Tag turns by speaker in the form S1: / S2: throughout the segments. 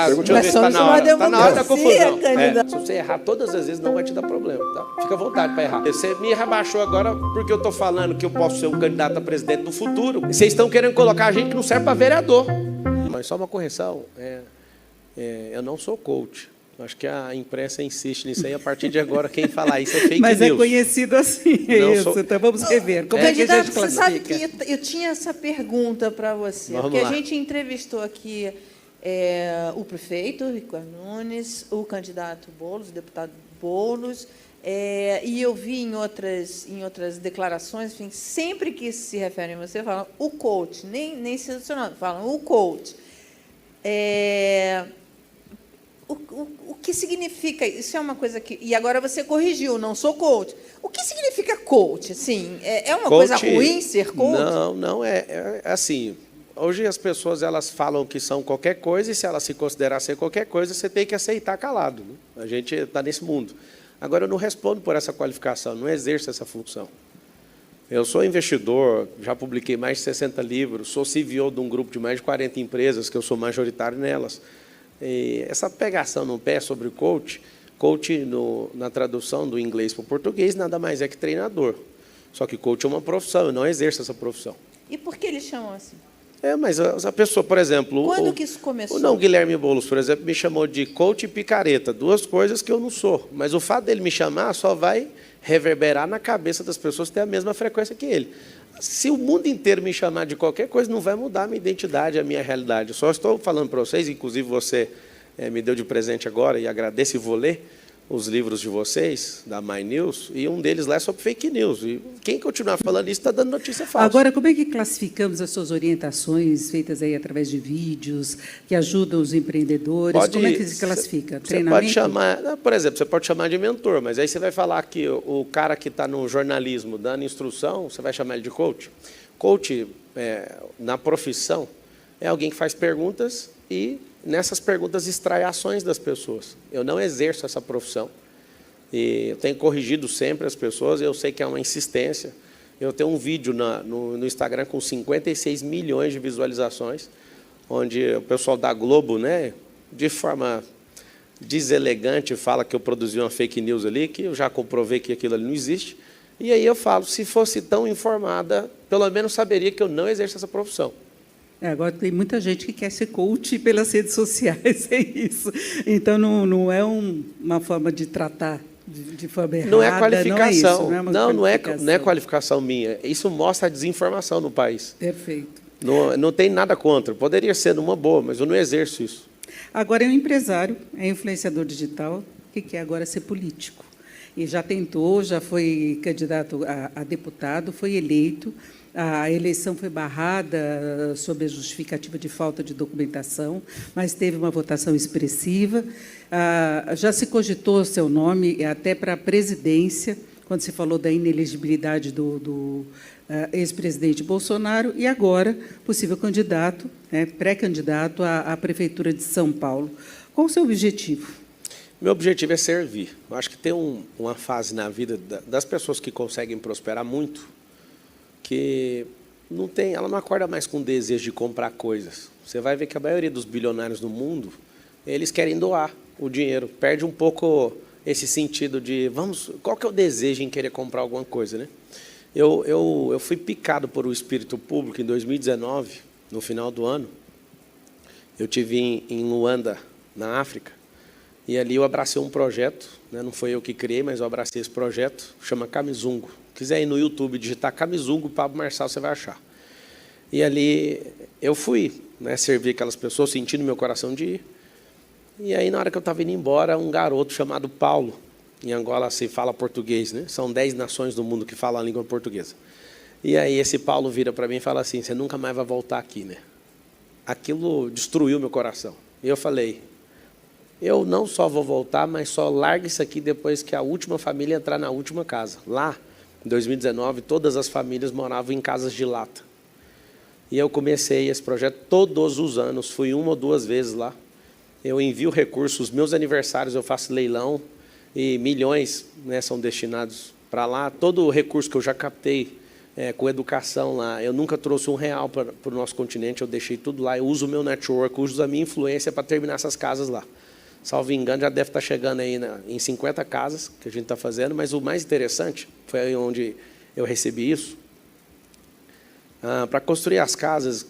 S1: Deixa eu ver se está na hora. Está na hora da confusão. Se você errar todas as vezes, não vai te dar problema, tá? Fica à vontade para errar. Você me rebaixou agora porque eu estou falando que eu posso ser um candidato a presidente no futuro. Vocês estão querendo colocar a gente que não serve para vereador. Mas só uma correção. Eu não sou coach. Acho que a imprensa insiste nisso aí. A partir de agora, quem falar isso é fake
S2: Mas
S1: news.
S2: Mas é conhecido assim, Então vamos rever. Como é que a gente
S3: você sabe que eu tinha essa pergunta para você.
S1: Vamos
S3: porque
S1: lá.
S3: A gente entrevistou aqui o prefeito, Ricardo Nunes, o candidato Boulos, o deputado Boulos, e eu vi em outras declarações, enfim, sempre que se referem a você, falam o coach, nem se adicionando, falam o coach. O que significa? Isso é uma coisa que... E agora você corrigiu, não sou coach. O que significa coach? Assim, é uma coisa ruim ser coach?
S1: Não, é assim. Hoje as pessoas elas falam que são qualquer coisa e se elas se considerar ser qualquer coisa, você tem que aceitar calado. Né? A gente está nesse mundo. Agora, eu não respondo por essa qualificação, não exerço essa função. Eu sou investidor, já publiquei mais de 60 livros, sou CEO de um grupo de mais de 40 empresas, que eu sou majoritário nelas. E essa pegação no pé sobre o coach, na tradução do inglês para o português, nada mais é que treinador. Só que coach é uma profissão, eu não exerço essa profissão.
S3: E por que eles chamam assim?
S1: Mas a pessoa, por exemplo...
S3: Quando que isso começou?
S1: O Guilherme Boulos, por exemplo, me chamou de coach e picareta, duas coisas que eu não sou. Mas o fato dele me chamar só vai reverberar na cabeça das pessoas que têm a mesma frequência que ele. Se o mundo inteiro me chamar de qualquer coisa, não vai mudar a minha identidade, a minha realidade. Eu só estou falando para vocês, inclusive você me deu de presente agora, e agradeço e vou ler os livros de vocês, da My News, e um deles lá é sobre fake news. E quem continuar falando isso está dando notícia falsa.
S2: Agora, como é que classificamos as suas orientações, feitas aí através de vídeos, que ajudam os empreendedores? Como é que se classifica? Treinamento?
S1: Pode chamar, por exemplo, você pode chamar de mentor, mas aí você vai falar que o cara que está no jornalismo dando instrução, você vai chamar ele de coach? Coach, na profissão, é alguém que faz perguntas e, nessas perguntas, extrai ações das pessoas. Eu não exerço essa profissão. E eu tenho corrigido sempre as pessoas, eu sei que é uma insistência. Eu tenho um vídeo no Instagram com 56 milhões de visualizações, onde o pessoal da Globo, né, de forma deselegante, fala que eu produzi uma fake news ali, que eu já comprovei que aquilo ali não existe. E aí eu falo, se fosse tão informada, pelo menos saberia que eu não exerço essa profissão.
S2: Agora tem muita gente que quer ser coach pelas redes sociais, é isso. Então, não é uma forma de tratar de forma errada.
S1: Não é qualificação.
S2: Não
S1: é qualificação minha. Isso mostra a desinformação no país.
S2: Perfeito.
S1: Não tem nada contra. Poderia ser numa boa, mas eu não exerço isso.
S2: Agora, é um empresário, é influenciador digital, que quer agora ser político. E já tentou, já foi candidato a deputado, foi eleito. A eleição foi barrada sob a justificativa de falta de documentação, mas teve uma votação expressiva. Já se cogitou seu nome até para a presidência, quando se falou da inelegibilidade do ex-presidente Bolsonaro, e agora possível candidato, pré-candidato à Prefeitura de São Paulo. Qual o seu objetivo?
S1: Meu objetivo é servir. Eu acho que tem uma fase na vida das pessoas que conseguem prosperar muito, que ela não acorda mais com desejo de comprar coisas. Você vai ver que a maioria dos bilionários do mundo, eles querem doar o dinheiro. Perde um pouco esse sentido de, qual que é o desejo em querer comprar alguma coisa, né? Eu fui picado por o espírito público em 2019, no final do ano. Eu estive em Luanda, na África, e ali eu abracei um projeto, né? Não foi eu que criei, mas eu abracei esse projeto, chama Camizungo. Se quiser ir no YouTube, digitar Camizungo, Pablo Marçal, você vai achar. E ali eu fui, né, servir aquelas pessoas, sentindo meu coração de ir. E aí, na hora que eu estava indo embora, um garoto chamado Paulo, em Angola se fala português, né? São 10 nações do mundo que falam a língua portuguesa. E aí esse Paulo vira para mim e fala assim, você nunca mais vai voltar aqui, né? Aquilo destruiu meu coração. E eu falei, eu não só vou voltar, mas só largo isso aqui depois que a última família entrar na última casa. Lá, em 2019, todas as famílias moravam em casas de lata. E eu comecei esse projeto todos os anos, fui 1 ou 2 vezes lá. Eu envio recursos, meus aniversários eu faço leilão, e milhões, né, são destinados para lá. Todo o recurso que eu já captei com educação lá. Eu nunca trouxe R$1 para o nosso continente, eu deixei tudo lá. Eu uso o meu network, uso a minha influência para terminar essas casas lá. Salvo engano, já deve estar chegando aí em 50 casas que a gente está fazendo, mas o mais interessante foi aí onde eu recebi isso. Para construir as casas,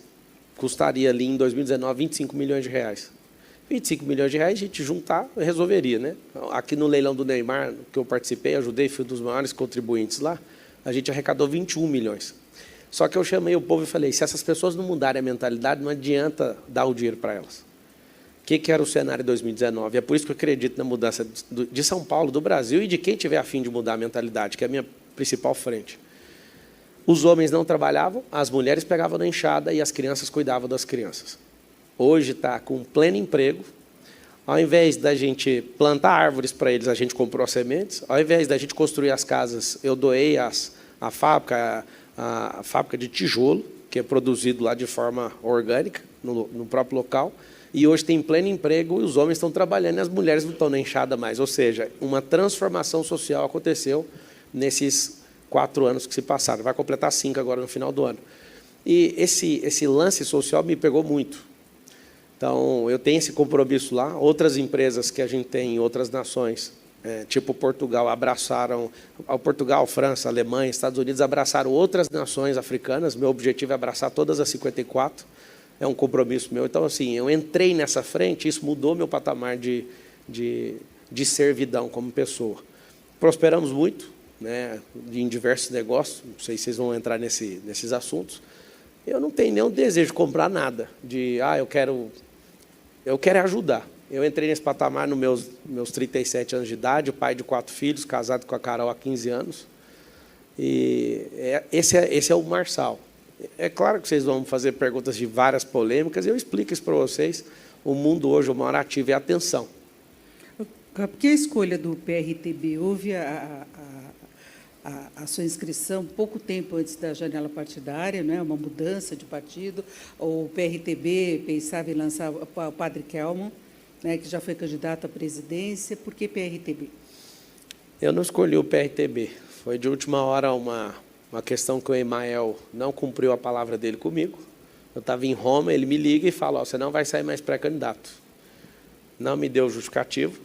S1: custaria ali em 2019 R$25 milhões. R$25 milhões a gente juntar, resolveria, né? Aqui no leilão do Neymar, que eu participei, ajudei, fui um dos maiores contribuintes lá, a gente arrecadou 21 milhões. Só que eu chamei o povo e falei, se essas pessoas não mudarem a mentalidade, não adianta dar o dinheiro para elas. O que era o cenário de 2019? É por isso que eu acredito na mudança de São Paulo, do Brasil, e de quem tiver a fim de mudar a mentalidade, que é a minha principal frente. Os homens não trabalhavam, as mulheres pegavam na enxada e as crianças cuidavam das crianças. Hoje está com pleno emprego. Ao invés da gente plantar árvores para eles, a gente comprou as sementes. Ao invés da gente construir as casas, eu doei a fábrica de tijolo, que é produzido lá de forma orgânica, no próprio local. E hoje tem pleno emprego e os homens estão trabalhando e as mulheres não estão na enxada mais. Ou seja, uma transformação social aconteceu nesses 4 anos que se passaram. Vai completar 5 agora no final do ano. E esse lance social me pegou muito. Então, eu tenho esse compromisso lá. Outras empresas que a gente tem em outras nações, tipo Portugal, abraçaram... Portugal, França, Alemanha, Estados Unidos abraçaram outras nações africanas. Meu objetivo é abraçar todas as 54. É um compromisso meu. Então, assim, eu entrei nessa frente, isso mudou meu patamar de servidão como pessoa. Prosperamos muito, né, em diversos negócios. Não sei se vocês vão entrar nesses assuntos. Eu não tenho nenhum desejo de comprar nada, eu quero ajudar. Eu entrei nesse patamar nos meus 37 anos de idade, o pai de 4 filhos, casado com a Carol há 15 anos. E esse é o Marçal. É claro que vocês vão fazer perguntas de várias polêmicas, e eu explico isso para vocês. O mundo hoje, o maior ativo é a atenção.
S2: Por que a escolha do PRTB? Houve a sua inscrição pouco tempo antes da janela partidária, não é? Uma mudança de partido. O PRTB pensava em lançar o Padre Kelmon, né, que já foi candidato à presidência. Por que PRTB?
S1: Eu não escolhi o PRTB. Foi de última hora uma questão que o Emael não cumpriu a palavra dele comigo. Eu estava em Roma, ele me liga e fala, você não vai sair mais pré-candidato. Não me deu justificativo.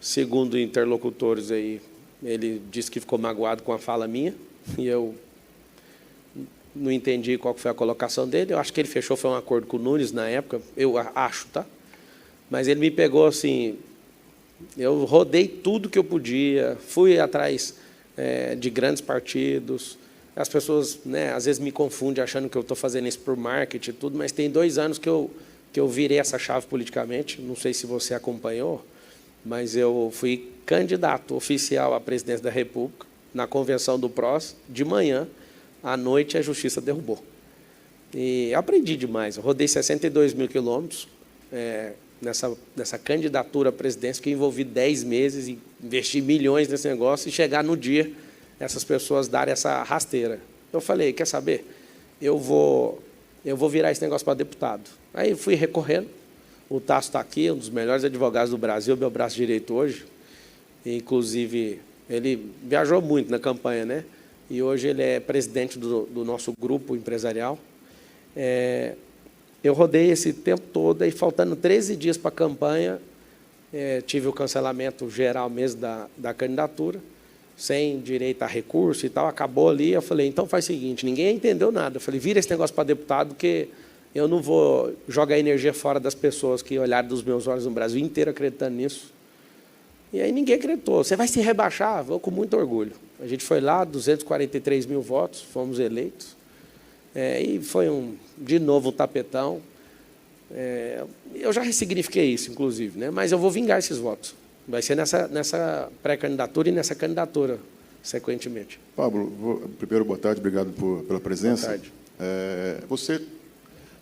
S1: Segundo interlocutores aí, ele disse que ficou magoado com a fala minha, e eu não entendi qual foi a colocação dele. Eu acho que ele fechou, foi um acordo com o Nunes na época, eu acho, tá? Mas ele me pegou assim, eu rodei tudo que eu podia, fui atrás de grandes partidos. As pessoas, né, às vezes me confundem achando que eu estou fazendo isso por marketing e tudo, mas tem 2 anos que eu virei essa chave politicamente, não sei se você acompanhou, mas eu fui candidato oficial à presidência da República, na convenção do PROS, de manhã, à noite a Justiça derrubou. E aprendi demais, eu rodei 62 mil quilômetros nessa candidatura à presidência, que envolvi 10 meses e investi milhões nesse negócio, e chegar no dia, essas pessoas darem essa rasteira. Eu falei, quer saber? Eu vou virar esse negócio para deputado. Aí fui recorrendo, o Tasso está aqui, um dos melhores advogados do Brasil, meu braço direito hoje. Inclusive, ele viajou muito na campanha, né? E hoje ele é presidente do nosso grupo empresarial. Eu rodei esse tempo todo, e faltando 13 dias para a campanha, tive o cancelamento geral mesmo da candidatura, sem direito a recurso e tal, acabou ali. Eu falei, então faz o seguinte, ninguém entendeu nada. Eu falei, vira esse negócio para deputado, porque eu não vou jogar energia fora das pessoas que olharam dos meus olhos no Brasil inteiro acreditando nisso. E aí ninguém acreditou. Você vai se rebaixar? Vou com muito orgulho. A gente foi lá, 243 mil votos, fomos eleitos. E foi, de novo, um tapetão. Eu já ressignifiquei isso, inclusive, né? Mas eu vou vingar esses votos. Vai ser nessa pré-candidatura e nessa candidatura, sequentemente.
S4: Pablo, primeiro, boa tarde, obrigado pela presença.
S1: Boa tarde.
S4: Você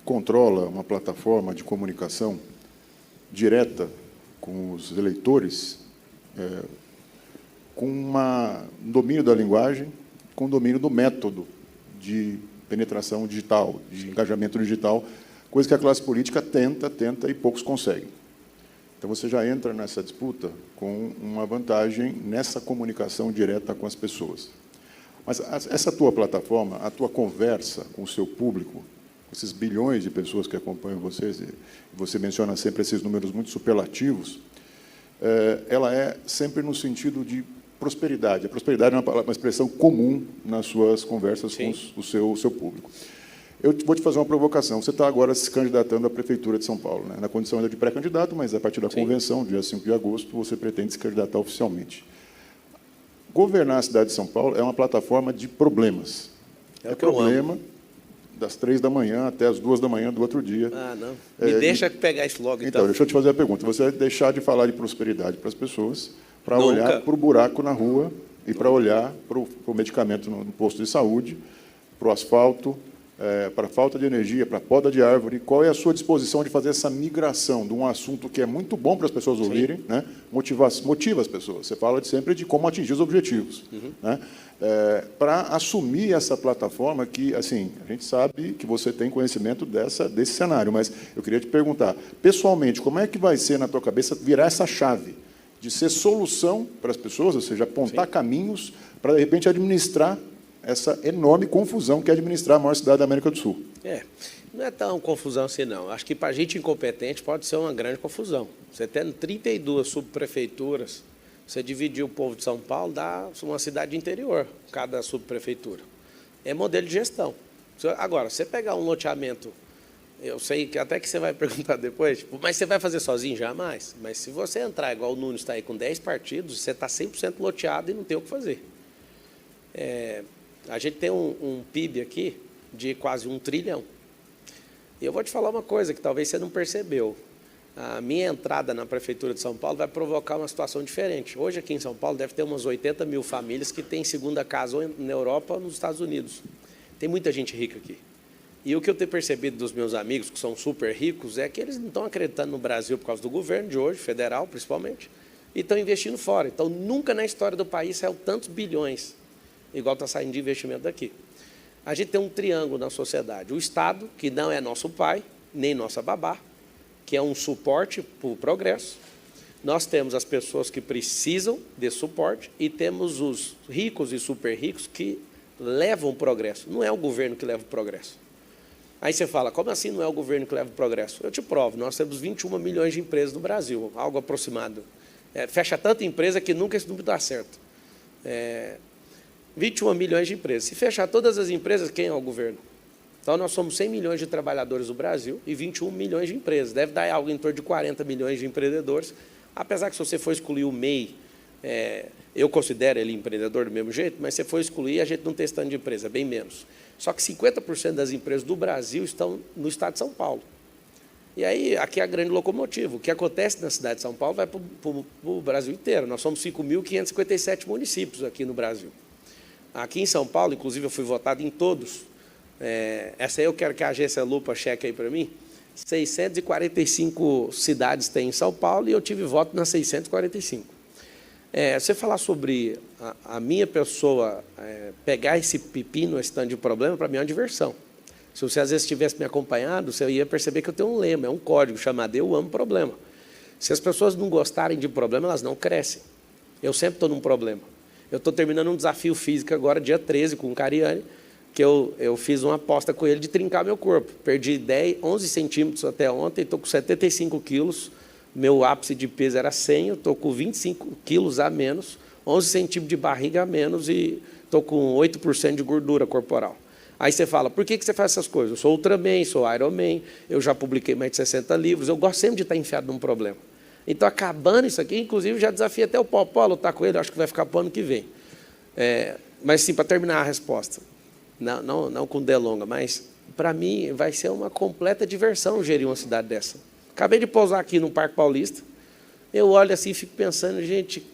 S4: controla uma plataforma de comunicação direta com os eleitores, com um domínio da linguagem, com um domínio do método de penetração digital, de engajamento digital, coisa que a classe política tenta e poucos conseguem. Então, você já entra nessa disputa com uma vantagem nessa comunicação direta com as pessoas. Mas essa tua plataforma, a tua conversa com o seu público, esses bilhões de pessoas que acompanham vocês, e você menciona sempre esses números muito superlativos, ela é sempre no sentido de prosperidade. A prosperidade é uma expressão comum nas suas conversas com o seu público. Eu vou te fazer uma provocação. Você está agora se candidatando à Prefeitura de São Paulo, né? Na condição ainda de pré-candidato, mas a partir da convenção, dia 5 de agosto, você pretende se candidatar oficialmente. Governar a cidade de São Paulo é uma plataforma de problemas.
S1: É o que eu
S4: problema das 3 da manhã até as 2 da manhã do outro dia.
S1: Ah, não. Me deixa pegar isso logo,
S4: então. Deixa eu te fazer a pergunta. Você vai deixar de falar de prosperidade para as pessoas para olhar para o buraco na rua e para olhar para o medicamento no posto de saúde, para o asfalto, para a falta de energia, para a poda de árvore. Qual é a sua disposição de fazer essa migração de um assunto que é muito bom para as pessoas ouvirem, né? Motiva as pessoas. Você fala sempre de como atingir os objetivos, né? Para assumir essa plataforma que, assim, a gente sabe que você tem conhecimento desse cenário, mas eu queria te perguntar, pessoalmente, como é que vai ser na tua cabeça virar essa chave de ser solução para as pessoas, ou seja, apontar caminhos para, de repente, administrar essa enorme confusão que é administrar a maior cidade da América do Sul?
S1: Não é tão confusão assim, não. Acho que, para a gente incompetente, pode ser uma grande confusão. Você tendo 32 subprefeituras, você dividir o povo de São Paulo, dá uma cidade interior, cada subprefeitura. É modelo de gestão. Agora, você pegar um loteamento, eu sei que até que você vai perguntar depois, tipo, mas você vai fazer sozinho? Jamais. Mas se você entrar, igual o Nunes está aí com 10 partidos, você está 100% loteado e não tem o que fazer. A gente tem um PIB aqui de quase 1 trilhão. E eu vou te falar uma coisa que talvez você não percebeu. A minha entrada na Prefeitura de São Paulo vai provocar uma situação diferente. Hoje, aqui em São Paulo, deve ter umas 80 mil famílias que têm segunda casa ou na Europa ou nos Estados Unidos. Tem muita gente rica aqui. E o que eu tenho percebido dos meus amigos, que são super ricos, é que eles não estão acreditando no Brasil por causa do governo de hoje, federal principalmente, e estão investindo fora. Então, nunca na história do país saiu tantos bilhões, igual está saindo de investimento daqui. A gente tem um triângulo na sociedade. O Estado, que não é nosso pai, nem nossa babá, que é um suporte para o progresso. Nós temos as pessoas que precisam de suporte e temos os ricos e super ricos que levam o progresso. Não é o governo que leva o progresso. Aí você fala, como assim não é o governo que leva o progresso? Eu te provo, nós temos 21 milhões de empresas no Brasil, algo aproximado. Fecha tanta empresa que nunca esse número dá certo. 21 milhões de empresas. Se fechar todas as empresas, quem é o governo? Então, nós somos 100 milhões de trabalhadores no Brasil e 21 milhões de empresas. Deve dar algo em torno de 40 milhões de empreendedores. Apesar que, se você for excluir o MEI, eu considero ele empreendedor do mesmo jeito, mas se for excluir, a gente não tem stand de empresa, bem menos. Só que 50% das empresas do Brasil estão no estado de São Paulo. E aí, aqui é a grande locomotiva. O que acontece na cidade de São Paulo vai para o Brasil inteiro. Nós somos 5.557 municípios aqui no Brasil. Aqui em São Paulo, inclusive, eu fui votado em todos. Essa aí eu quero que a agência Lupa cheque aí para mim. 645 cidades tem em São Paulo e eu tive voto nas 645. Você falar sobre a minha pessoa pegar esse pepino, esse tanto de problema, para mim é uma diversão. Se você, às vezes, tivesse me acompanhado, você ia perceber que eu tenho um lema, é um código chamado Eu Amo Problema. Se as pessoas não gostarem de problema, elas não crescem. Eu sempre estou num problema. Eu estou terminando um desafio físico agora, dia 13, com o Cariani, que eu fiz uma aposta com ele de trincar meu corpo. Perdi 11 centímetros até ontem, estou com 75 quilos, meu ápice de peso era 100, eu estou com 25 quilos a menos, 11 centímetros de barriga a menos e estou com 8% de gordura corporal. Aí você fala, por que você faz essas coisas? Eu sou Ultraman, sou Ironman, eu já publiquei mais de 60 livros, eu gosto sempre de estar enfiado num problema. Então, acabando isso aqui, inclusive, já desafio até o Popó a lutar com ele, acho que vai ficar para o ano que vem. Mas, sim, para terminar a resposta, não com delonga, mas, para mim, vai ser uma completa diversão gerir uma cidade dessa. Acabei de pousar aqui no Parque Paulista, eu olho assim e fico pensando, gente,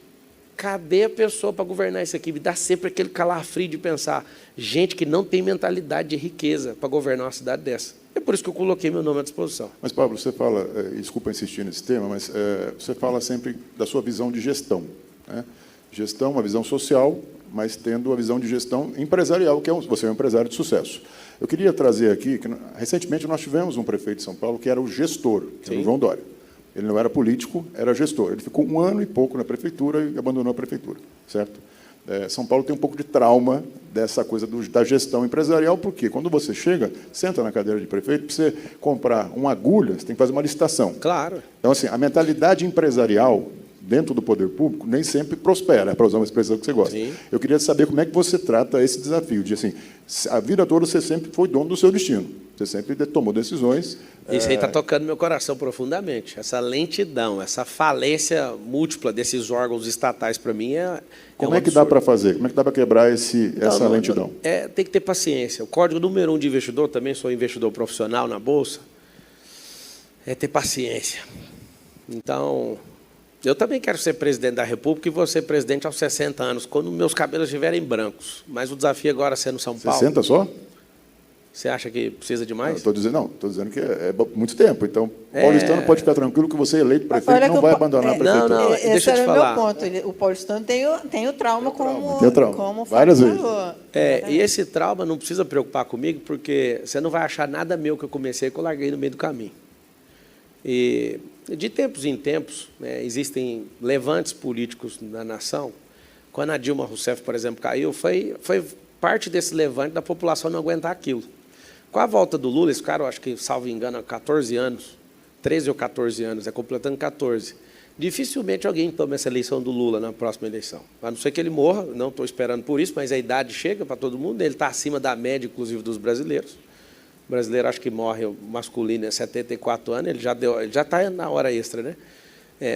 S1: cadê a pessoa para governar isso aqui? Me dá sempre aquele calafrio de pensar, gente que não tem mentalidade de riqueza para governar uma cidade dessa. É por isso que eu coloquei meu nome à disposição.
S4: Mas, Pablo, você fala, desculpa insistir nesse tema, mas você fala sempre da sua visão de gestão, né? Gestão, uma visão social, mas tendo a visão de gestão empresarial, que você é um empresário de sucesso. Eu queria trazer aqui, que recentemente nós tivemos um prefeito de São Paulo que era o gestor, que era o João Dória. Ele não era político, era gestor. Ele ficou 1 ano e pouco na prefeitura e abandonou a prefeitura, certo? São Paulo tem um pouco de trauma dessa coisa da gestão empresarial, porque quando você chega, senta na cadeira de prefeito, para você comprar uma agulha, você tem que fazer uma licitação.
S1: Claro.
S4: Então, assim, a mentalidade empresarial dentro do poder público nem sempre prospera, para usar uma expressão que você gosta.
S1: Sim.
S4: Eu queria saber como é que você trata esse desafio de, assim, a vida toda você sempre foi dono do seu destino, você sempre tomou decisões.
S1: Isso aí está tocando meu coração profundamente. Essa lentidão, essa falência múltipla desses órgãos estatais, para mim,
S4: Como é que dá para fazer? Como é que dá para quebrar essa lentidão?
S1: Tem que ter paciência. O código número 1 de investidor, também sou investidor profissional na Bolsa, é ter paciência. Então, eu também quero ser presidente da República e vou ser presidente aos 60 anos, quando meus cabelos estiverem brancos. Mas o desafio agora é ser no São Paulo.
S4: 60 só?
S1: Você acha que precisa de mais?
S4: Estou dizendo que é muito tempo. Então, paulistano pode ficar tranquilo que você eleito prefeito não vai abandonar a prefeitura.
S1: Não, deixa eu te falar.
S3: Meu ponto. O paulistano tem o trauma como
S4: várias vezes.
S1: E esse trauma não precisa preocupar comigo, porque você não vai achar nada meu que eu comecei, que eu larguei no meio do caminho. E de tempos em tempos, existem levantes políticos na nação. Quando a Dilma Rousseff, por exemplo, caiu, foi parte desse levante da população não aguentar aquilo. Com a volta do Lula, esse cara, eu acho que, salvo engano, há 14 anos, 13 ou 14 anos, completando 14, dificilmente alguém toma essa eleição do Lula na próxima eleição. A não ser que ele morra, não estou esperando por isso, mas a idade chega para todo mundo, ele está acima da média, inclusive, dos brasileiros. O brasileiro, acho que morre masculino é 74 anos, ele já está na hora extra, né?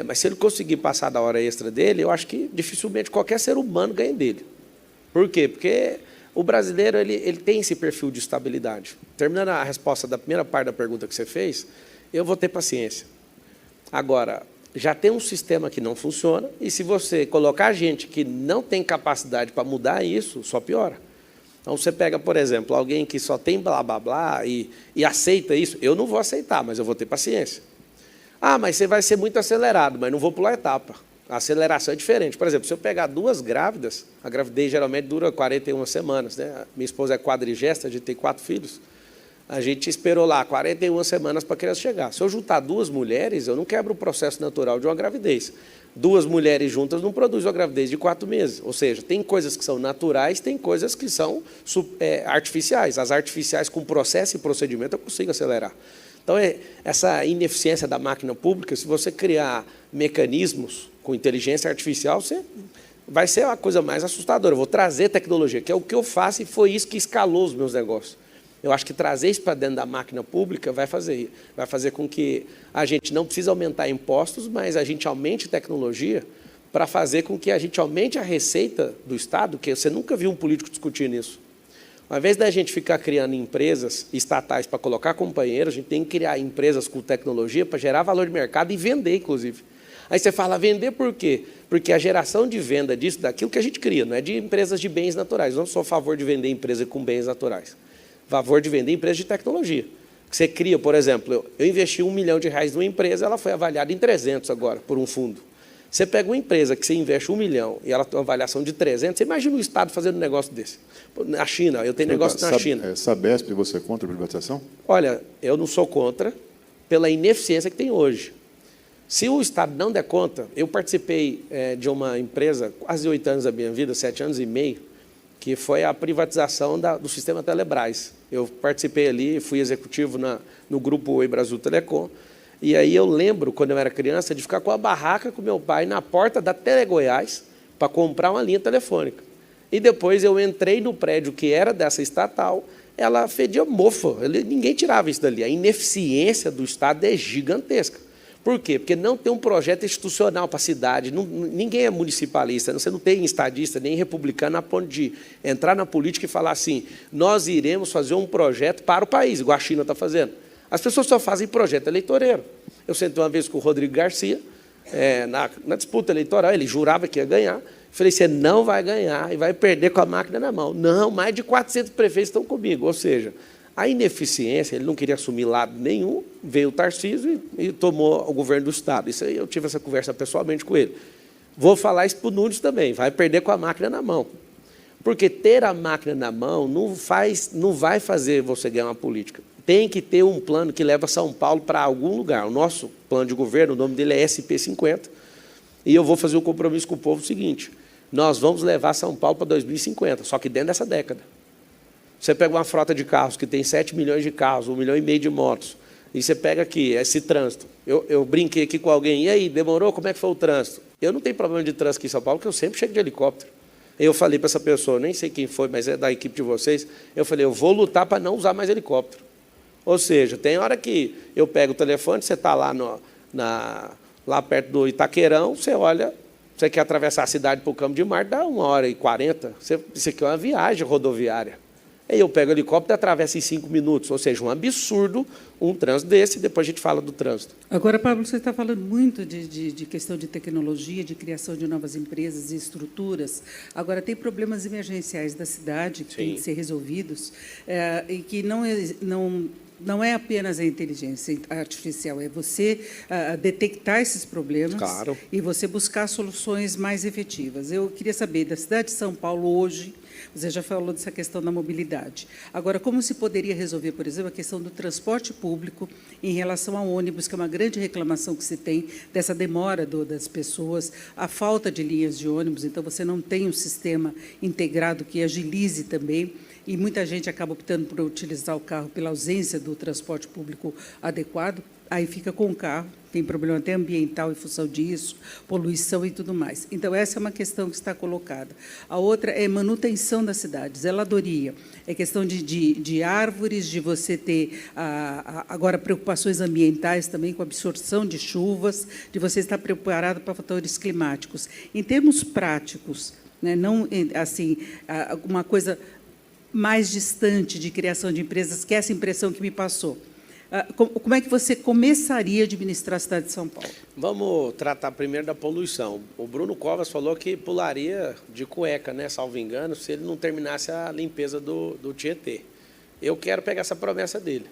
S1: Mas se ele conseguir passar da hora extra dele, eu acho que dificilmente qualquer ser humano ganha dele. Por quê? Porque o brasileiro ele tem esse perfil de estabilidade. Terminando a resposta da primeira parte da pergunta que você fez, eu vou ter paciência. Agora, já tem um sistema que não funciona, e se você colocar gente que não tem capacidade para mudar isso, só piora. Então, você pega, por exemplo, alguém que só tem blá, blá, blá e aceita isso. Eu não vou aceitar, mas eu vou ter paciência. Ah, mas você vai ser muito acelerado, mas não vou pular etapa. A aceleração é diferente. Por exemplo, se eu pegar 2 grávidas, a gravidez geralmente dura 41 semanas. Né? Minha esposa é quadrigesta, a gente tem 4 filhos. A gente esperou lá 41 semanas para a criança chegar. Se eu juntar 2 mulheres, eu não quebro o processo natural de uma gravidez. 2 mulheres juntas não produzem uma gravidez de 4 meses. Ou seja, tem coisas que são naturais, tem coisas que são artificiais. As artificiais, com processo e procedimento, eu consigo acelerar. Então, essa ineficiência da máquina pública, se você criar mecanismos com inteligência artificial, vai ser a coisa mais assustadora. Eu vou trazer tecnologia, que é o que eu faço, e foi isso que escalou os meus negócios. Eu acho que trazer isso para dentro da máquina pública vai fazer com que a gente não precise aumentar impostos, mas a gente aumente tecnologia para fazer com que a gente aumente a receita do Estado, que você nunca viu um político discutir isso. Ao invés da gente ficar criando empresas estatais para colocar companheiros, a gente tem que criar empresas com tecnologia para gerar valor de mercado e vender, inclusive. Aí você fala, vender por quê? Porque a geração de venda disso, daquilo que a gente cria, não é de empresas de bens naturais. Eu não sou a favor de vender empresa com bens naturais. A favor de vender empresa de tecnologia. Você cria, por exemplo, eu investi R$1 milhão numa empresa, ela foi avaliada em 300 agora, por um fundo. Você pega uma empresa que você investe R$1 milhão e ela tem uma avaliação de 300, você imagina o Estado fazendo um negócio desse. Na China, eu tenho negócio na China.
S4: Sabesp, você é contra a privatização?
S1: Olha, eu não sou contra, pela ineficiência que tem hoje. Se o Estado não der conta, eu participei de uma empresa, quase 8 anos da minha vida, 7 anos e meio, que foi a privatização do sistema Telebrás. Eu participei ali, fui executivo no grupo Oi Brasil Telecom, e aí eu lembro, quando eu era criança, de ficar com a barraca com meu pai na porta da Telegoiás para comprar uma linha telefônica. E depois eu entrei no prédio que era dessa estatal, ela fedia mofo, ninguém tirava isso dali. A ineficiência do Estado é gigantesca. Por quê? Porque não tem um projeto institucional para a cidade, ninguém é municipalista, você não tem estadista nem republicano a ponto de entrar na política e falar assim, nós iremos fazer um projeto para o país, igual a China está fazendo. As pessoas só fazem projeto eleitoreiro. Eu sentei uma vez com o Rodrigo Garcia, na disputa eleitoral, ele jurava que ia ganhar. Falei, você não vai ganhar e vai perder com a máquina na mão. Não, mais de 400 prefeitos estão comigo. Ou seja, a ineficiência, ele não queria assumir lado nenhum, veio o Tarcísio e tomou o governo do Estado. Isso aí eu tive essa conversa pessoalmente com ele. Vou falar isso para o Nunes também, vai perder com a máquina na mão. Porque ter a máquina na mão não vai fazer você ganhar uma política. Tem que ter um plano que leva São Paulo para algum lugar. O nosso plano de governo, o nome dele é SP50, e eu vou fazer um compromisso com o povo seguinte, Nós vamos levar São Paulo para 2050, só que dentro dessa década. Você pega uma frota de carros que tem 7 milhões de carros, 1,5 milhão de motos, e você pega aqui esse trânsito. Eu brinquei aqui com alguém, e aí, demorou? Como é que foi o trânsito? Eu não tenho problema de trânsito aqui em São Paulo, porque eu sempre chego de helicóptero. Eu falei para essa pessoa, nem sei quem foi, mas é da equipe de vocês, eu falei, eu vou lutar para não usar mais helicóptero. Ou seja, tem hora que eu pego o telefone, você está lá, lá perto do Itaquerão, você olha, você quer atravessar a cidade para o Campo de Marte, dá 1h40. Isso aqui é uma viagem rodoviária. Aí eu pego o helicóptero e atravesso em 5 minutos. Ou seja, um absurdo um trânsito desse, e depois a gente fala do trânsito.
S2: Agora, Pablo, você está falando muito de questão de tecnologia, de criação de novas empresas e estruturas. Agora, tem problemas emergenciais da cidade que têm que ser resolvidos e que não é apenas a inteligência artificial, é você detectar esses problemas e você buscar soluções mais efetivas. Eu queria saber, da cidade de São Paulo, hoje, você já falou dessa questão da mobilidade. Agora, como se poderia resolver, por exemplo, a questão do transporte público em relação ao ônibus, que é uma grande reclamação que se tem dessa demora das pessoas, a falta de linhas de ônibus, então você não tem um sistema integrado que agilize também, e muita gente acaba optando por utilizar o carro pela ausência do transporte público adequado, aí fica com o carro, tem problema até ambiental em função disso, poluição e tudo mais. Então, essa é uma questão que está colocada. A outra é manutenção das cidades, zeladoria, é questão de árvores, de você ter, agora, preocupações ambientais também, com absorção de chuvas, de você estar preparado para fatores climáticos. Em termos práticos, né, não assim, uma coisa mais distante de criação de empresas, que é essa impressão que me passou. Como é que você começaria a administrar a cidade de São Paulo?
S1: Vamos tratar primeiro da poluição. O Bruno Covas falou que pularia de cueca, né, salvo engano, se ele não terminasse a limpeza do Tietê. Eu quero pegar essa promessa dele.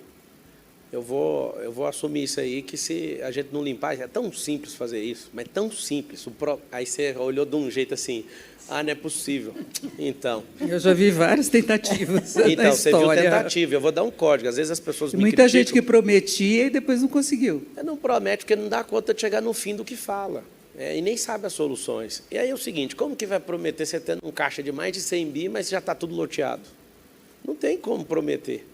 S1: Eu vou assumir isso aí, que se a gente não limpar, é tão simples fazer isso, mas tão simples. Aí você olhou de um jeito assim, não é possível. Então...
S2: Eu já vi várias tentativas na
S1: Então, você viu
S2: história.
S1: tentativa. Eu vou dar um código. Às vezes as pessoas me
S2: Muita
S1: criticam.
S2: gente que prometia e depois não conseguiu.
S1: Não promete porque não dá conta de chegar no fim do que fala. E nem sabe as soluções. E aí é o seguinte, como que vai prometer você tendo um caixa de mais de 100 bi, mas já está tudo loteado? Não tem como prometer.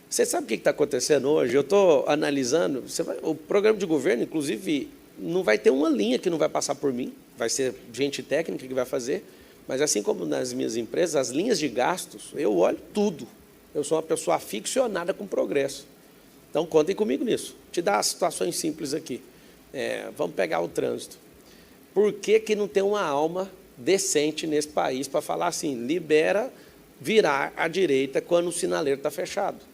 S1: Você sabe o que está acontecendo hoje? Eu estou analisando, o programa de governo, inclusive, não vai ter uma linha que não vai passar por mim, vai ser gente técnica que vai fazer, mas assim como nas minhas empresas, as linhas de gastos, eu olho tudo. Eu sou uma pessoa aficionada com progresso. Então, contem comigo nisso. Te dar situações simples aqui. Vamos pegar o trânsito. Por que não tem uma alma decente nesse país para falar assim, libera virar à direita quando o sinaleiro está fechado?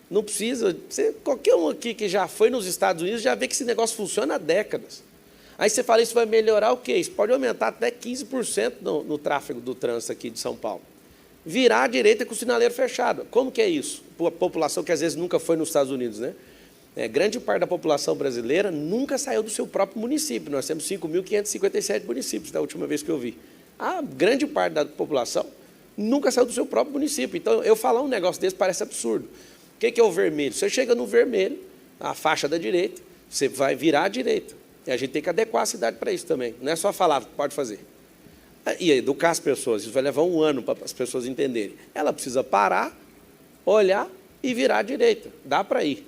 S1: Não precisa... qualquer um aqui que já foi nos Estados Unidos já vê que esse negócio funciona há décadas. Aí você fala, isso vai melhorar o quê? Isso pode aumentar até 15% no tráfego do trânsito aqui de São Paulo. Virar à direita com o sinaleiro fechado. Como que é isso? A população que às vezes nunca foi nos Estados Unidos, né? Grande parte da população brasileira nunca saiu do seu próprio município. Nós temos 5.557 municípios, da última vez que eu vi. A grande parte da população nunca saiu do seu próprio município. Então, eu falar um negócio desse parece absurdo. O que é o vermelho? Você chega no vermelho, a faixa da direita, você vai virar à direita. E a gente tem que adequar a cidade para isso também. Não é só falar, pode fazer. E educar as pessoas. Isso vai levar um ano para as pessoas entenderem. Ela precisa parar, olhar e virar à direita. Dá para ir.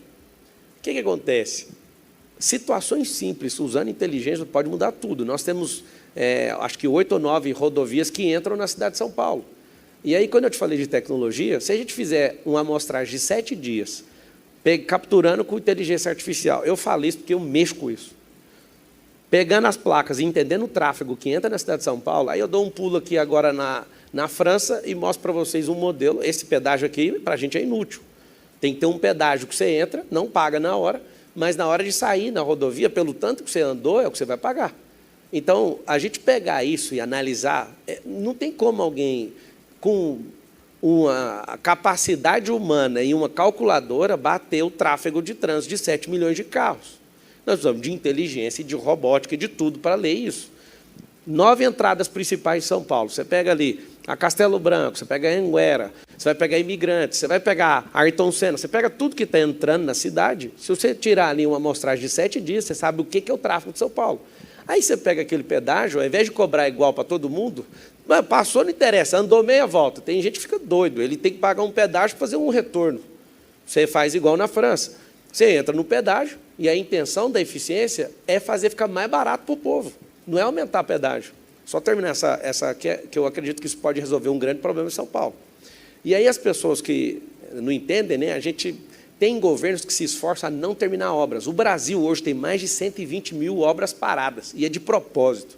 S1: O que acontece? Situações simples, usando inteligência, pode mudar tudo. Nós temos, acho que 8 ou 9 rodovias que entram na cidade de São Paulo. E aí, quando eu te falei de tecnologia, se a gente fizer uma amostragem de 7 dias, capturando com inteligência artificial, eu falo isso porque eu mexo com isso. Pegando as placas e entendendo o tráfego que entra na cidade de São Paulo, aí eu dou um pulo aqui agora na França e mostro para vocês um modelo. Esse pedágio aqui, para a gente, é inútil. Tem que ter um pedágio que você entra, não paga na hora, mas na hora de sair na rodovia, pelo tanto que você andou, é o que você vai pagar. Então, a gente pegar isso e analisar, não tem como alguém com uma capacidade humana e uma calculadora bater o tráfego de trânsito de 7 milhões de carros. Nós precisamos de inteligência, de robótica, de tudo para ler isso. 9 entradas principais de São Paulo. Você pega ali a Castelo Branco, você pega a Anguera, você vai pegar Imigrantes, você vai pegar Ayrton Senna, você pega tudo que está entrando na cidade. Se você tirar ali uma amostragem de 7 dias, você sabe o que é o tráfego de São Paulo. Aí você pega aquele pedágio, ao invés de cobrar igual para todo mundo, Mas passou, não interessa, andou meia volta. Tem gente que fica doido, ele tem que pagar um pedágio para fazer um retorno. Você faz igual na França. Você entra no pedágio e a intenção da eficiência é fazer ficar mais barato para o povo, não é aumentar o pedágio. Só terminar essa que eu acredito que isso pode resolver um grande problema em São Paulo. E aí as pessoas que não entendem, né, a gente tem governos que se esforçam a não terminar obras. O Brasil hoje tem mais de 120 mil obras paradas, e é de propósito.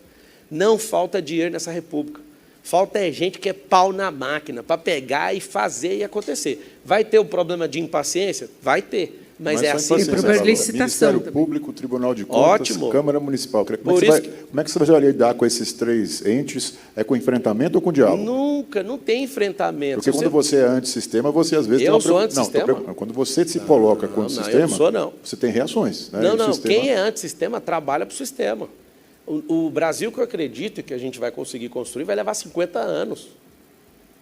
S1: Não falta dinheiro nessa república. Falta gente que é pau na máquina para pegar e fazer e acontecer. Vai ter o problema de impaciência? Vai ter. Mas é assim.
S2: Tem problema de licitação
S4: Ministério
S2: também.
S4: Público, Tribunal de Contas,
S1: Ótimo.
S4: Câmara Municipal. Como
S1: Por
S4: é que você vai lidar com esses três entes? É com enfrentamento ou com diálogo?
S1: Nunca, não tem enfrentamento.
S4: Porque quando você é antissistema, você às vezes...
S1: Eu
S4: tem uma
S1: sou
S4: preocupação.
S1: antissistema?
S4: Quando você se coloca contra o
S1: não,
S4: sistema,
S1: eu não sou, não.
S4: você tem reações. Né?
S1: Não,
S4: E o
S1: não.
S4: sistema-
S1: Quem é antissistema trabalha para o sistema. O Brasil que eu acredito e que a gente vai conseguir construir vai levar 50 anos.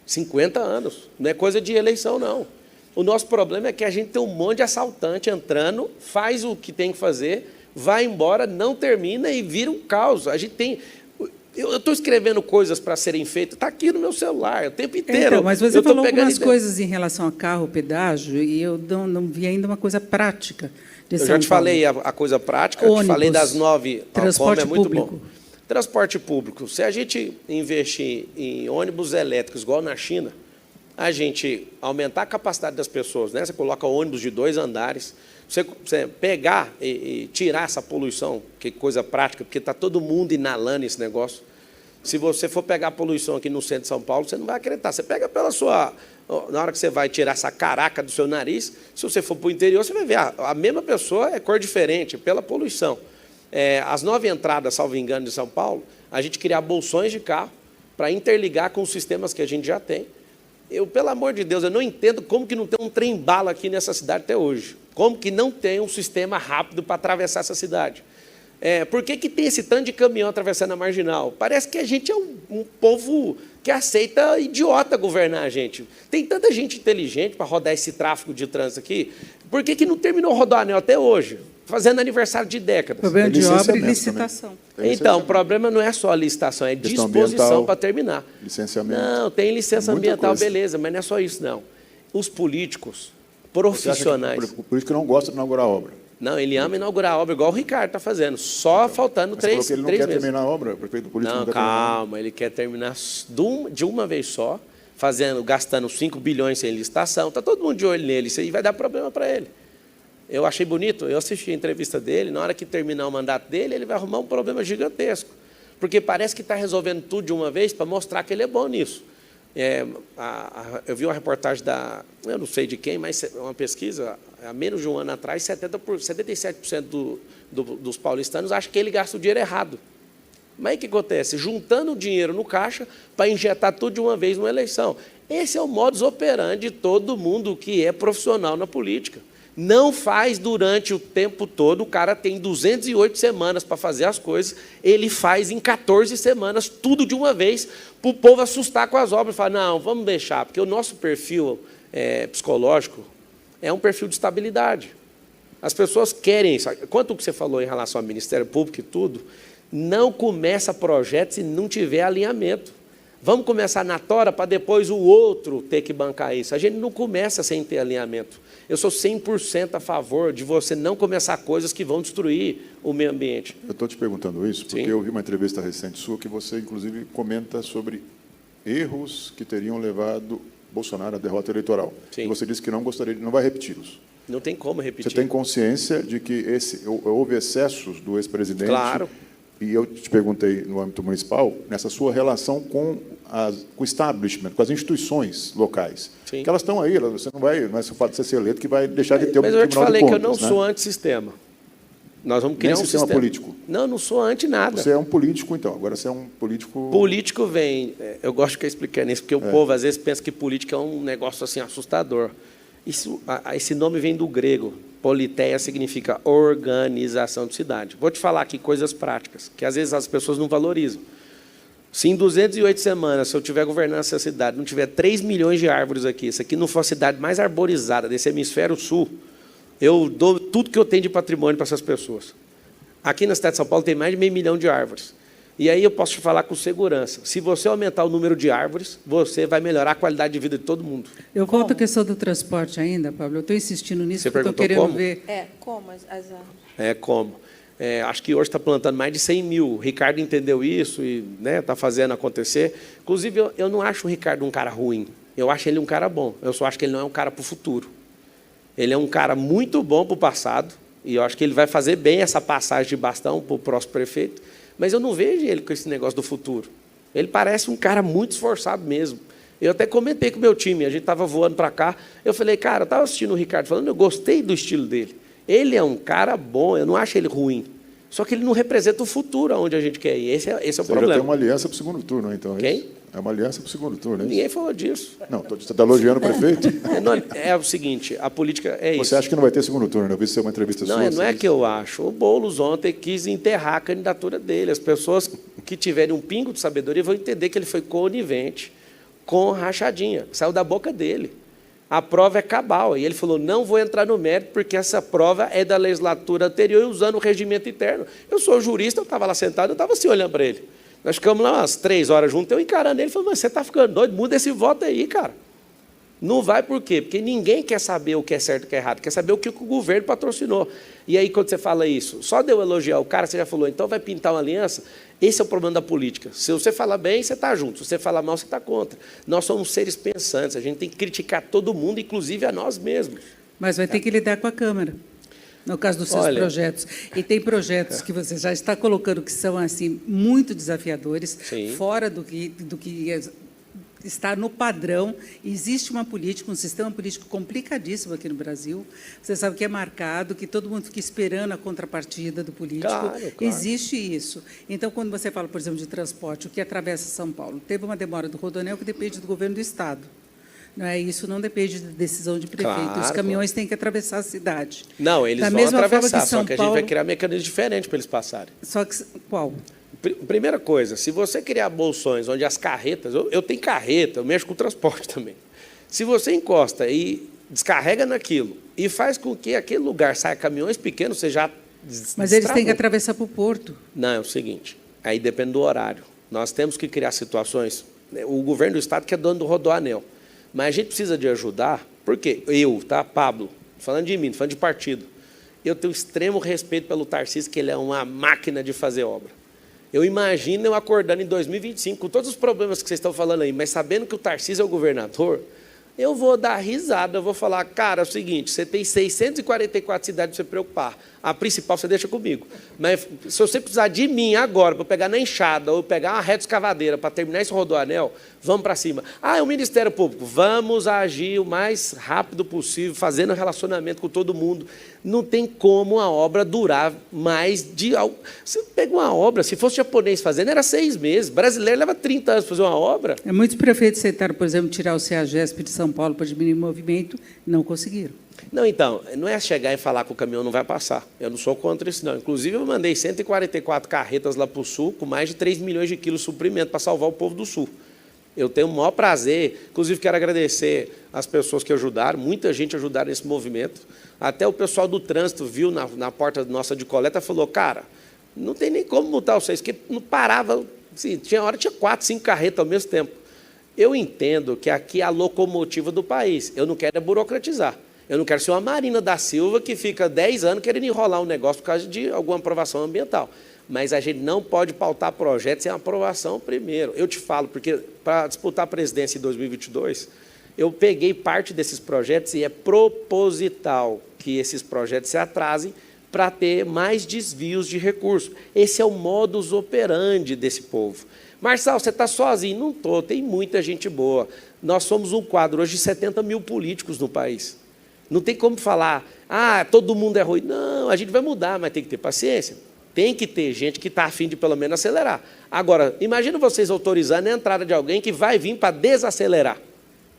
S1: 50 anos. Não é coisa de eleição, não. O nosso problema é que a gente tem um monte de assaltante entrando, faz o que tem que fazer, vai embora, não termina e vira um caos. A gente tem... Eu estou escrevendo coisas para serem feitas, está aqui no meu celular o tempo inteiro.
S2: Então, mas você
S1: Eu tô
S2: falou
S1: pegando
S2: algumas
S1: ideia.
S2: coisas em relação a carro, pedágio, e eu não vi ainda uma coisa prática de
S1: Eu
S2: São
S1: já te
S2: Paulo.
S1: falei a coisa prática, eu te falei
S2: Ônibus,
S1: das 9,
S2: transporte
S1: é muito
S2: público.
S1: bom. Transporte público. Se a gente investir em ônibus elétricos, igual na China, a gente aumentar a capacidade das pessoas, né? Você coloca ônibus de 2 andares, você pegar e tirar essa poluição, que coisa prática, porque está todo mundo inalando esse negócio. Se você for pegar a poluição aqui no centro de São Paulo, você não vai acreditar. Você pega pela sua... Na hora que você vai tirar essa caraca do seu nariz, se você for para o interior, você vai ver, a mesma pessoa é cor diferente, pela poluição. As 9 entradas, salvo engano, de São Paulo, a gente criar bolsões de carro para interligar com os sistemas que a gente já tem. Pelo amor de Deus, eu não entendo como que não tem um trem-bala aqui nessa cidade até hoje. Como que não tem um sistema rápido para atravessar essa cidade? Por que tem esse tanto de caminhão atravessando a Marginal? Parece que a gente é um povo que aceita idiota governar a gente. Tem tanta gente inteligente para rodar esse tráfego de trânsito aqui. Por que não terminou o Rodoanel até hoje? Fazendo aniversário de décadas.
S2: Problema de obra e
S4: licenciamento
S2: licitação.
S1: Então, o problema não é só a licitação, é
S4: Questão
S1: disposição
S4: ambiental,
S1: para terminar.
S4: licenciamento.
S1: Não, tem licença
S4: Muita
S1: ambiental,
S4: coisa.
S1: beleza, mas não é só isso, não. Os políticos,
S4: Você acha que
S1: profissionais...
S4: o político não gosta de inaugurar a obra.
S1: Não, ele ama inaugurar a obra, igual o Ricardo está fazendo, só faltando
S4: Mas você falou
S1: 3
S4: que ele não
S1: meses.
S4: quer terminar a obra, o prefeito político
S1: Não,
S4: não quer terminar.
S1: calma, ele quer terminar de uma vez só, gastando 5 bilhões sem licitação. Está todo mundo de olho nele, isso aí vai dar problema para ele. Eu achei bonito, eu assisti a entrevista dele, na hora que terminar o mandato dele, ele vai arrumar um problema gigantesco, porque parece que está resolvendo tudo de uma vez para mostrar que ele é bom nisso. Eu vi uma reportagem eu não sei de quem, mas uma pesquisa, há menos de um ano atrás, 77% dos paulistanos acham que ele gasta o dinheiro errado. Mas o que acontece? Juntando o dinheiro no caixa para injetar tudo de uma vez numa eleição. Esse é o modus operandi de todo mundo que é profissional na política. Não faz durante o tempo todo, o cara tem 208 semanas para fazer as coisas, ele faz em 14 semanas, tudo de uma vez, para o povo assustar com as obras. Falar, não, vamos deixar, porque o nosso perfil psicológico é um perfil de estabilidade. As pessoas querem isso. Quanto que você falou em relação ao Ministério Público e tudo, não começa projeto se não tiver alinhamento. Vamos começar na tora para depois o outro ter que bancar isso. A gente não começa sem ter alinhamento. Eu sou 100% a favor de você não começar coisas que vão destruir o meio ambiente.
S4: Eu estou te perguntando isso porque
S1: Sim.
S4: eu vi uma entrevista recente sua que você, inclusive, comenta sobre erros que teriam levado Bolsonaro à derrota eleitoral.
S1: Sim.
S4: E você disse que não vai repeti-los.
S1: Não tem como repetir.
S4: Você tem consciência de que houve excessos do ex-presidente?
S1: Claro.
S4: E eu te perguntei, no âmbito municipal, nessa sua relação com o establishment, com as instituições locais.
S1: Sim.
S4: Que elas estão aí, não é só o fato de você ser eleito que vai deixar de ter um
S1: Mas eu te
S4: Tribunal de
S1: falei que eu
S4: Contas,
S1: não sou antissistema. Nós vamos criar
S4: Nem
S1: um
S4: sistema
S1: sistema
S4: político.
S1: Não, não sou anti nada.
S4: Você é um político, então. Agora você é um político...
S1: Político vem... Eu gosto de ficar explicando isso, porque o povo, às vezes, pensa que política é um negócio assim assustador. Esse nome vem do grego. Politeia significa organização de cidade. Vou te falar aqui coisas práticas, que às vezes as pessoas não valorizam. Se em 208 semanas, se eu tiver governando essa cidade, não tiver 3 milhões de árvores aqui, isso aqui não for a cidade mais arborizada desse hemisfério sul, eu dou tudo que eu tenho de patrimônio para essas pessoas. Aqui na cidade de São Paulo tem mais de 500 mil de árvores. E aí eu posso te falar com segurança. Se você aumentar o número de árvores, você vai melhorar a qualidade de vida de todo mundo.
S2: Eu volto à questão do transporte ainda, Pablo. Eu estou insistindo nisso,
S1: Você
S2: porque eu estou
S1: perguntou
S2: querendo
S1: como?
S2: ver.
S3: Como as árvores?
S1: Como? Acho que hoje está plantando mais de 100 mil. O Ricardo entendeu isso e está fazendo acontecer. Inclusive, eu não acho o Ricardo um cara ruim. Eu acho ele um cara bom. Eu só acho que ele não é um cara para o futuro. Ele é um cara muito bom para o passado, e eu acho que ele vai fazer bem essa passagem de bastão para o próximo prefeito, mas eu não vejo ele com esse negócio do futuro. Ele parece um cara muito esforçado mesmo. Eu até comentei com o meu time, a gente estava voando para cá, eu falei, cara, eu estava assistindo o Ricardo falando, eu gostei do estilo dele. Ele é um cara bom, eu não acho ele ruim. Só que ele não representa o futuro aonde a gente quer ir. Esse é o problema.
S4: Já tem uma aliança para o segundo turno, então.
S1: Quem?
S4: É uma aliança para o segundo turno, é isso?
S1: Ninguém falou disso.
S4: Não, você está elogiando o prefeito?
S1: É o seguinte, a política é isso.
S4: Você acha que não vai ter segundo turno? Eu vi uma entrevista sua.
S1: Não é que eu acho. O Boulos ontem quis enterrar a candidatura dele. As pessoas que tiverem um pingo de sabedoria vão entender que ele foi conivente com rachadinha. Saiu da boca dele. A prova é cabal. E ele falou, não vou entrar no mérito, porque essa prova é da legislatura anterior e usando o regimento interno. Eu sou jurista, eu estava lá sentado, eu estava assim olhando para ele. Nós ficamos lá umas 3 horas juntos, eu encarando ele, falei, mas você está ficando doido, muda esse voto aí, cara. Não vai por quê? Porque ninguém quer saber o que é certo e o que é errado, quer saber o que o governo patrocinou. E aí, quando você fala isso, só de eu elogiar o cara, você já falou, então vai pintar uma aliança? Esse é o problema da política. Se você falar bem, você está junto. Se você falar mal, você está contra. Nós somos seres pensantes, a gente tem que criticar todo mundo, inclusive a nós mesmos.
S2: Mas vai ter que lidar com a Câmara, no caso dos seus projetos. E tem projetos que você já está colocando que são assim muito desafiadores,
S1: Sim.
S2: fora do que está no padrão. Existe uma política, um sistema político complicadíssimo aqui no Brasil. Você sabe que é marcado, que todo mundo fica esperando a contrapartida do político.
S1: Claro.
S2: Existe isso. Então, quando você fala, por exemplo, de transporte, o que atravessa São Paulo, teve uma demora do Rodoanel que depende do governo do Estado. Não é, isso não depende da decisão de prefeito.
S1: Claro,
S2: os caminhões têm que atravessar a cidade.
S1: Não, eles
S2: da
S1: vão
S2: mesma
S1: atravessar,
S2: forma que São
S1: só que a
S2: Paulo,
S1: gente vai criar mecanismos diferentes para eles passarem.
S2: Só que qual?
S1: Primeira coisa, se você criar bolsões onde as carretas... Eu tenho carreta, eu mexo com transporte também. Se você encosta e descarrega naquilo e faz com que aquele lugar saia caminhões pequenos, você já
S2: Mas eles têm que atravessar para o porto.
S1: Não, é o seguinte, aí depende do horário. Nós temos que criar situações... O governo do Estado que é dono do Rodoanel. Mas a gente precisa de ajudar, porque Pablo, falando de mim, falando de partido, eu tenho extremo respeito pelo Tarcísio, que ele é uma máquina de fazer obra. Eu imagino eu acordando em 2025, com todos os problemas que vocês estão falando aí, mas sabendo que o Tarcísio é o governador, eu vou dar risada, eu vou falar, cara, é o seguinte, você tem 644 cidades para você preocupar, a principal você deixa comigo. Mas se você precisar de mim agora, para pegar na enxada, ou pegar uma reta escavadeira para terminar esse Rodoanel, vamos para cima. É o Ministério Público, vamos agir o mais rápido possível, fazendo relacionamento com todo mundo. Não tem como a obra durar mais de... Você pega uma obra, se fosse japonês fazendo, era 6 meses. Brasileiro leva 30 anos para fazer uma obra.
S2: Muitos prefeitos tentaram, por exemplo, tirar o CEAGESP de São Paulo para diminuir o movimento, não conseguiram.
S1: Não, então, não é chegar e falar que o caminhão não vai passar. Eu não sou contra isso, não. Inclusive, eu mandei 144 carretas lá para o Sul, com mais de 3 milhões de quilos de suprimento para salvar o povo do Sul. Eu tenho o maior prazer, inclusive quero agradecer as pessoas que ajudaram, muita gente ajudaram nesse movimento. Até o pessoal do trânsito viu na porta nossa de coleta e falou, cara, não tem nem como multar vocês, porque não parava, assim, tinha 4, 5 carretas ao mesmo tempo. Eu entendo que aqui é a locomotiva do país, eu não quero burocratizar. Eu não quero ser uma Marina da Silva que fica 10 anos querendo enrolar um negócio por causa de alguma aprovação ambiental. Mas a gente não pode pautar projetos sem aprovação primeiro. Eu te falo, porque para disputar a presidência em 2022, eu peguei parte desses projetos e é proposital que esses projetos se atrasem para ter mais desvios de recursos. Esse é o modus operandi desse povo. Marçal, você está sozinho? Não estou, tem muita gente boa. Nós somos um quadro hoje de 70 mil políticos no país. Não tem como falar, todo mundo é ruim. Não, a gente vai mudar, mas tem que ter paciência. Tem que ter gente que está a fim de, pelo menos, acelerar. Agora, imagina vocês autorizando a entrada de alguém que vai vir para desacelerar.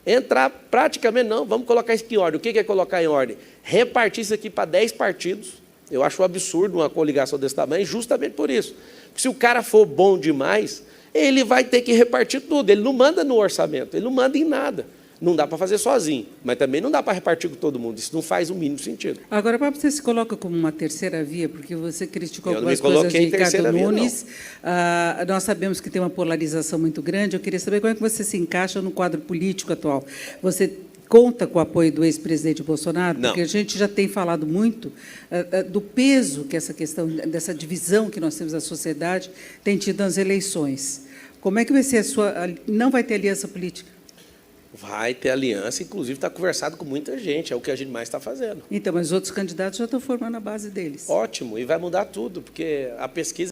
S1: Entrar praticamente, não, vamos colocar isso aqui em ordem. O que é colocar em ordem? Repartir isso aqui para 10 partidos. Eu acho um absurdo uma coligação desse tamanho, justamente por isso. Porque se o cara for bom demais, ele vai ter que repartir tudo. Ele não manda no orçamento, ele não manda em nada. Não dá para fazer sozinho, mas também não dá para repartir com todo mundo. Isso não faz o mínimo sentido.
S2: Agora, para você se coloca como uma terceira via, porque você criticou
S1: Eu não
S2: algumas
S1: me
S2: coisas de
S1: coloquei em
S2: Ricardo
S1: terceira via,
S2: Nunes. Nós sabemos que tem uma polarização muito grande. Eu queria saber como é que você se encaixa no quadro político atual. Você conta com o apoio do ex-presidente Bolsonaro?
S1: Não.
S2: Porque a gente já tem falado muito do peso que essa questão, dessa divisão que nós temos na sociedade, tem tido nas eleições. Como é que vai ser a sua... Não vai ter aliança política?
S1: Vai ter aliança, inclusive está conversado com muita gente, é o que a gente mais está fazendo.
S2: Então, mas os outros candidatos já estão formando a base deles.
S1: Ótimo, e vai mudar tudo, porque a pesquisa